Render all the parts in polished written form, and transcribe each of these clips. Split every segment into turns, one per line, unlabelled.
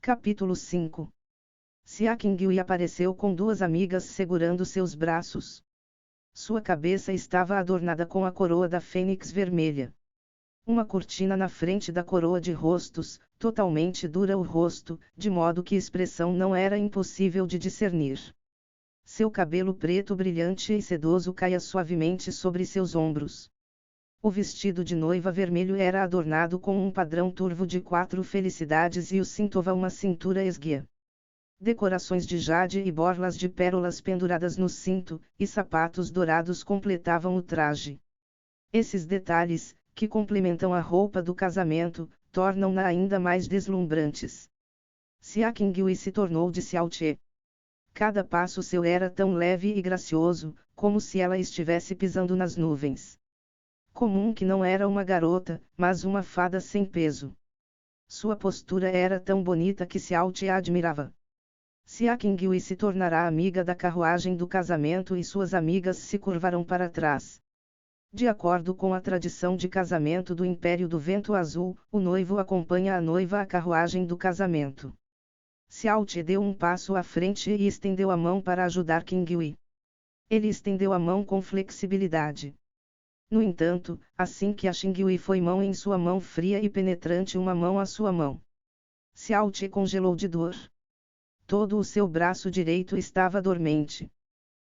Capítulo 5. Xia Qingyue apareceu com duas amigas segurando seus braços. Sua cabeça estava adornada com a coroa da fênix vermelha. Uma cortina na frente da coroa de rostos, totalmente dura o rosto, de modo que expressão não era impossível de discernir. Seu cabelo preto brilhante e sedoso caía suavemente sobre seus ombros. O vestido de noiva vermelho era adornado com um padrão turvo de 4 felicidades e o cintova uma cintura esguia. Decorações de jade e borlas de pérolas penduradas no cinto, e sapatos dourados completavam o traje. Esses detalhes, que complementam a roupa do casamento, tornam-na ainda mais deslumbrantes. Xia Qingyue se tornou de Xiao Che. Cada passo seu era tão leve e gracioso, como se ela estivesse pisando nas nuvens. Comum que não era uma garota, mas uma fada sem peso. Sua postura era tão bonita que Xiao Che a admirava. Xia Qingyue se tornará amiga da carruagem do casamento e suas amigas se curvaram para trás. De acordo com a tradição de casamento do Império do Vento Azul, o noivo acompanha a noiva à carruagem do casamento. Xiao Che deu um passo à frente e estendeu a mão para ajudar Qingyue. Ele estendeu a mão com flexibilidade. No entanto, assim que a Qingyue foi mão em sua mão fria e penetrante uma mão à sua mão. Xiao Che congelou de dor. Todo o seu braço direito estava dormente.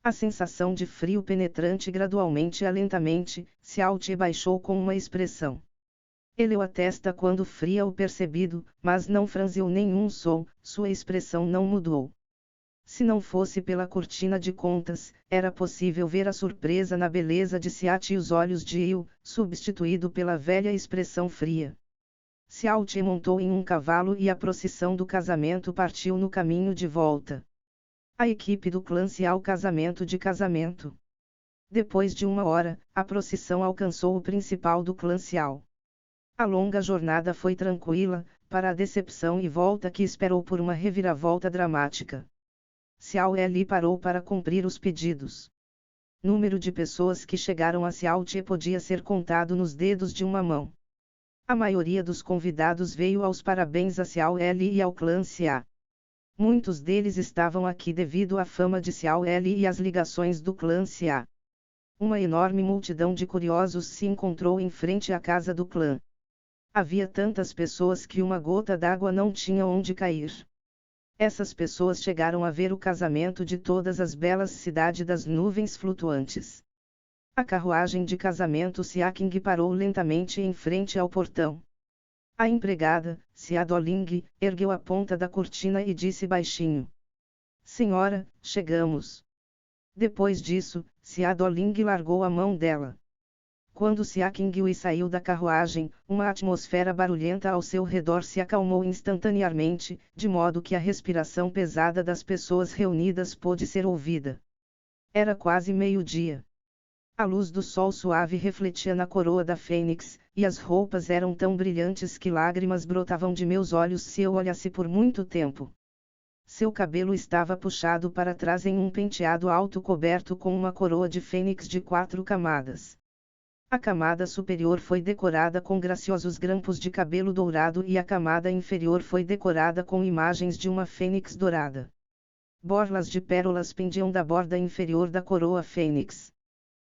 A sensação de frio penetrante gradualmente e lentamente, Xiao Che baixou com uma expressão. Eleu a testa quando fria o percebido, mas não franziu nenhum som, sua expressão não mudou. Se não fosse pela cortina de contas, era possível ver a surpresa na beleza de Xia Che e os olhos de Yu, substituído pela velha expressão fria. Xiao Che montou em um cavalo e a procissão do casamento partiu no caminho de volta. A equipe do clã Xiao casamento de casamento. Depois de 1 hora, a procissão alcançou o principal do clã Xiao. A longa jornada foi tranquila, para a decepção e volta que esperou por uma reviravolta dramática. Xiao Li parou para cumprir os pedidos. Número de pessoas que chegaram a Xiao Che podia ser contado nos dedos de uma mão. A maioria dos convidados veio aos parabéns a Xiao Li e ao clã Xia. Muitos deles estavam aqui devido à fama de Xiao Li e às ligações do clã Xia. Uma enorme multidão de curiosos se encontrou em frente à casa do clã. Havia tantas pessoas que uma gota d'água não tinha onde cair. Essas pessoas chegaram a ver o casamento de todas as belas cidades das nuvens flutuantes. A carruagem de casamento Xia Qing parou lentamente em frente ao portão. A empregada, Xia Doling, ergueu a ponta da cortina e disse baixinho: "Senhora, chegamos." Depois disso, Xia Doling largou a mão dela. Quando Xia Qingyue saiu da carruagem, uma atmosfera barulhenta ao seu redor se acalmou instantaneamente, de modo que a respiração pesada das pessoas reunidas pôde ser ouvida. Era quase meio-dia. A luz do sol suave refletia na coroa da fênix, e as roupas eram tão brilhantes que lágrimas brotavam de meus olhos se eu olhasse por muito tempo. Seu cabelo estava puxado para trás em um penteado alto coberto com uma coroa de fênix de 4 camadas. A camada superior foi decorada com graciosos grampos de cabelo dourado e a camada inferior foi decorada com imagens de uma fênix dourada. Borlas de pérolas pendiam da borda inferior da coroa fênix.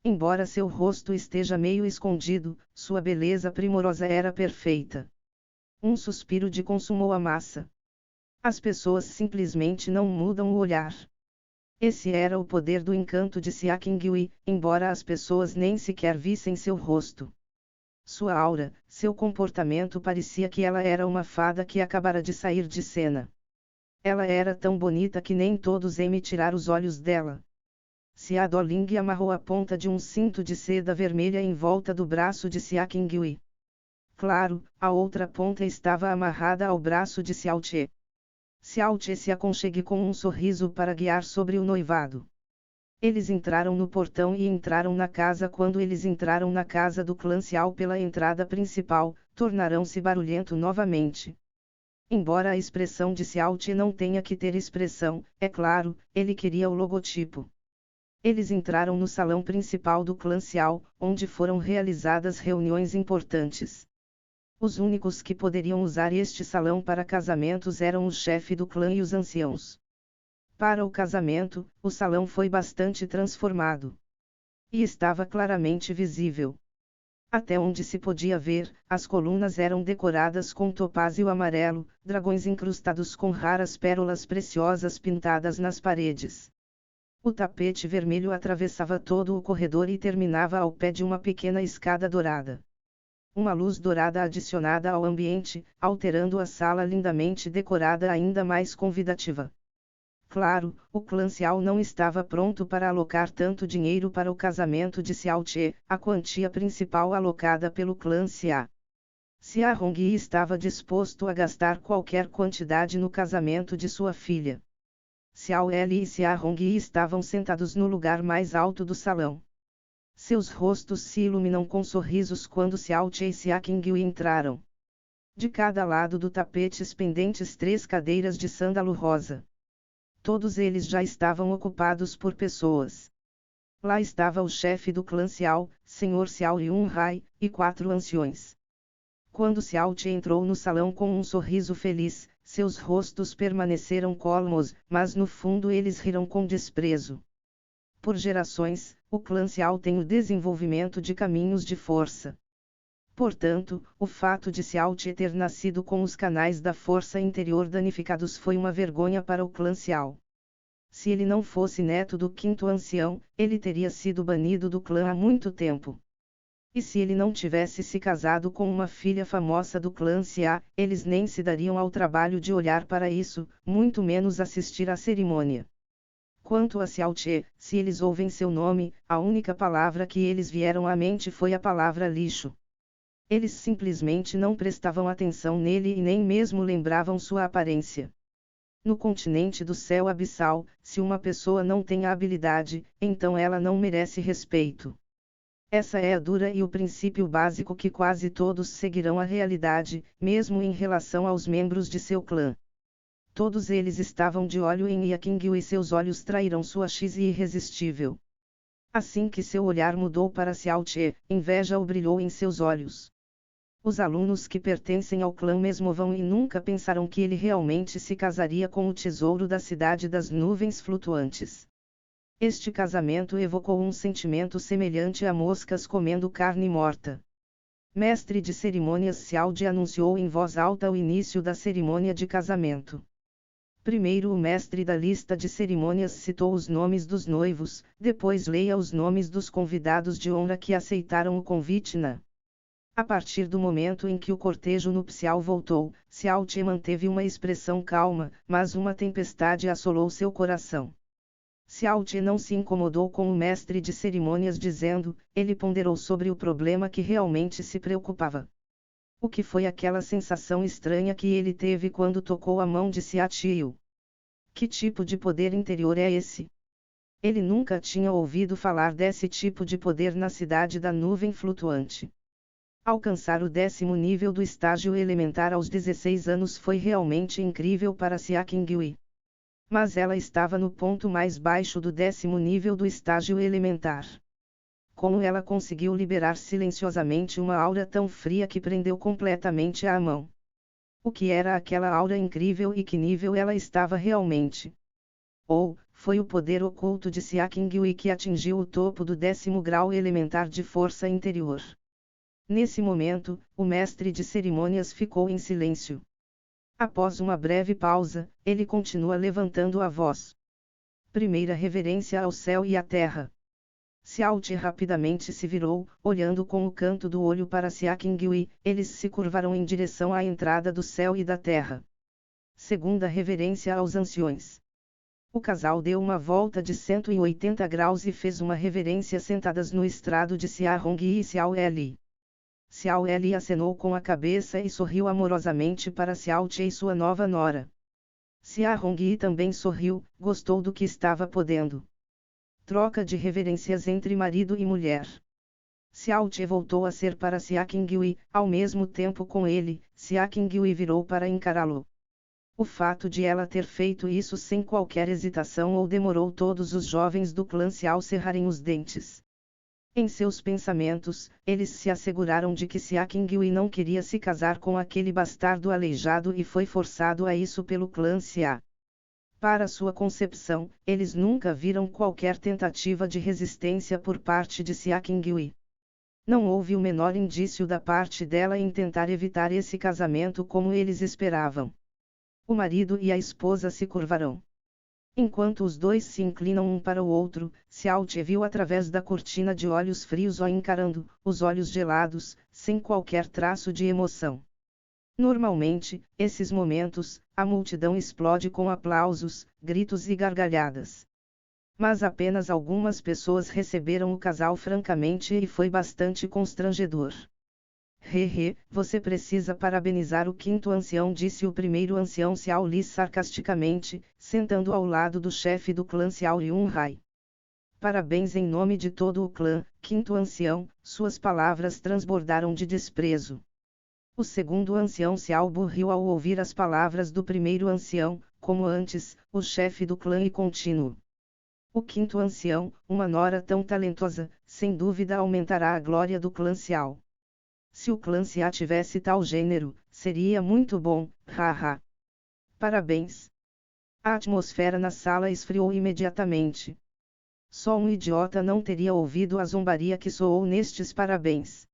Embora seu rosto esteja meio escondido, sua beleza primorosa era perfeita. Um suspiro de consumou a massa. As pessoas simplesmente não mudam o olhar. Esse era o poder do encanto de Xia Qingyue, embora as pessoas nem sequer vissem seu rosto. Sua aura, seu comportamento parecia que ela era uma fada que acabara de sair de cena. Ela era tão bonita que nem todos me tirar os olhos dela. Xia Doling amarrou a ponta de um cinto de seda vermelha em volta do braço de Xia Qingyue. Claro, a outra ponta estava amarrada ao braço de Xiao Che. Xiao Che se aconchegue com um sorriso para guiar sobre o noivado. Eles entraram no portão e entraram na casa. Quando eles entraram na casa do clã Xiao pela entrada principal, tornaram-se barulhento novamente. Embora a expressão de Xiao Che não tenha que ter expressão, é claro, ele queria o logotipo. Eles entraram no salão principal do clã Xiao, onde foram realizadas reuniões importantes. Os únicos que poderiam usar este salão para casamentos eram o chefe do clã e os anciãos. Para o casamento, o salão foi bastante transformado. E estava claramente visível. Até onde se podia ver, as colunas eram decoradas com topázio amarelo, dragões incrustados com raras pérolas preciosas pintadas nas paredes. O tapete vermelho atravessava todo o corredor e terminava ao pé de uma pequena escada dourada. Uma luz dourada adicionada ao ambiente, alterando a sala lindamente decorada ainda mais convidativa. Claro, o clã Xiao não estava pronto para alocar tanto dinheiro para o casamento de Xiao Che, a quantia principal alocada pelo clã Xia. Xia Hongyi estava disposto a gastar qualquer quantidade no casamento de sua filha. Xiao Li e Xia Hongyi estavam sentados no lugar mais alto do salão. Seus rostos se iluminam com sorrisos quando Xiao Che e Xia Qingyue entraram. De cada lado do tapete pendentes 3 cadeiras de sândalo rosa. Todos eles já estavam ocupados por pessoas. Lá estava o chefe do clã Xiao, Sr. Xiao Yunhai, e 4 anciões. Quando Xiao Che entrou no salão com um sorriso feliz, seus rostos permaneceram calmos, mas no fundo eles riram com desprezo. Por gerações, o clã Xiao tem o desenvolvimento de caminhos de força. Portanto, o fato de Xiao Che ter nascido com os canais da força interior danificados foi uma vergonha para o clã Xiao. Se ele não fosse neto do 5º ancião, ele teria sido banido do clã há muito tempo. E se ele não tivesse se casado com uma filha famosa do clã Xia, eles nem se dariam ao trabalho de olhar para isso, muito menos assistir à cerimônia. Quanto a Xiao Che, se eles ouvem seu nome, a única palavra que eles vieram à mente foi a palavra lixo. Eles simplesmente não prestavam atenção nele e nem mesmo lembravam sua aparência. No continente do céu abissal, se uma pessoa não tem a habilidade, então ela não merece respeito. Essa é a dura e o princípio básico que quase todos seguirão a realidade, mesmo em relação aos membros de seu clã. Todos eles estavam de olho em Xia Qingyue e seus olhos traíram sua X irresistível. Assim que seu olhar mudou para Xiao Che, inveja o brilhou em seus olhos. Os alunos que pertencem ao clã mesmo vão e nunca pensaram que ele realmente se casaria com o tesouro da cidade das nuvens flutuantes. Este casamento evocou um sentimento semelhante a moscas comendo carne morta. Mestre de cerimônias Xiao Ji anunciou em voz alta o início da cerimônia de casamento. Primeiro o mestre da lista de cerimônias citou os nomes dos noivos, depois leia os nomes dos convidados de honra que aceitaram o convite A partir do momento em que o cortejo nupcial voltou, Xiao Che manteve uma expressão calma, mas uma tempestade assolou seu coração. Xiao Che não se incomodou com o mestre de cerimônias dizendo, ele ponderou sobre o problema que realmente se preocupava. O que foi aquela sensação estranha que ele teve quando tocou a mão de Xia Qiu? Que tipo de poder interior é esse? Ele nunca tinha ouvido falar desse tipo de poder na cidade da nuvem flutuante. Alcançar o 10º nível do estágio elementar aos 16 anos foi realmente incrível para Xia Qingyue. Mas ela estava no ponto mais baixo do 10º nível do estágio elementar. Como ela conseguiu liberar silenciosamente uma aura tão fria que prendeu completamente a mão? O que era aquela aura incrível e que nível ela estava realmente? Ou, foi o poder oculto de Xia Qingyue que atingiu o topo do 10º grau elementar de força interior? Nesse momento, o mestre de cerimônias ficou em silêncio. Após uma breve pausa, ele continua levantando a voz. Primeira reverência ao céu e à terra. Xiao Che rapidamente se virou, olhando com o canto do olho para Xia Qingyue, eles se curvaram em direção à entrada do céu e da terra. Segunda reverência aos anciões. O casal deu uma volta de 180 graus e fez uma reverência sentadas no estrado de Xia Hongyi e Xiao Li. Xiao Li acenou com a cabeça e sorriu amorosamente para Xiao Che e sua nova nora. Xia Hongyi também sorriu, gostou do que estava podendo. Troca de reverências entre marido e mulher. Xiao Che voltou a ser para Xia Qingyue, ao mesmo tempo com ele, Xia Qingyue virou para encará-lo. O fato de ela ter feito isso sem qualquer hesitação ou demorou todos os jovens do clã Xiao cerrarem os dentes. Em seus pensamentos, eles se asseguraram de que Sia Qingyue não queria se casar com aquele bastardo aleijado e foi forçado a isso pelo clã Xia. Para sua concepção, eles nunca viram qualquer tentativa de resistência por parte de Sia Qingyue. Não houve o menor indício da parte dela em tentar evitar esse casamento como eles esperavam. O marido e a esposa se curvarão. Enquanto os dois se inclinam um para o outro, Xiao Te viu através da cortina de olhos frios o encarando, os olhos gelados, sem qualquer traço de emoção. Normalmente, esses momentos, a multidão explode com aplausos, gritos e gargalhadas. Mas apenas algumas pessoas receberam o casal francamente e foi bastante constrangedor. Hehe, você precisa parabenizar o quinto ancião, disse o primeiro ancião Xiao Li sarcasticamente, sentando ao lado do chefe do clã Xiao Yunhai. Parabéns em nome de todo o clã, quinto ancião, suas palavras transbordaram de desprezo. O segundo ancião Xiao Bu riu ao ouvir as palavras do primeiro ancião, como antes, o chefe do clã e contínuo. O quinto ancião, uma nora tão talentosa, sem dúvida aumentará a glória do clã Xiao. Se o clã Xia tivesse tal gênero, seria muito bom, haha. Parabéns. A atmosfera na sala esfriou imediatamente. Só um idiota não teria ouvido a zombaria que soou nestes parabéns.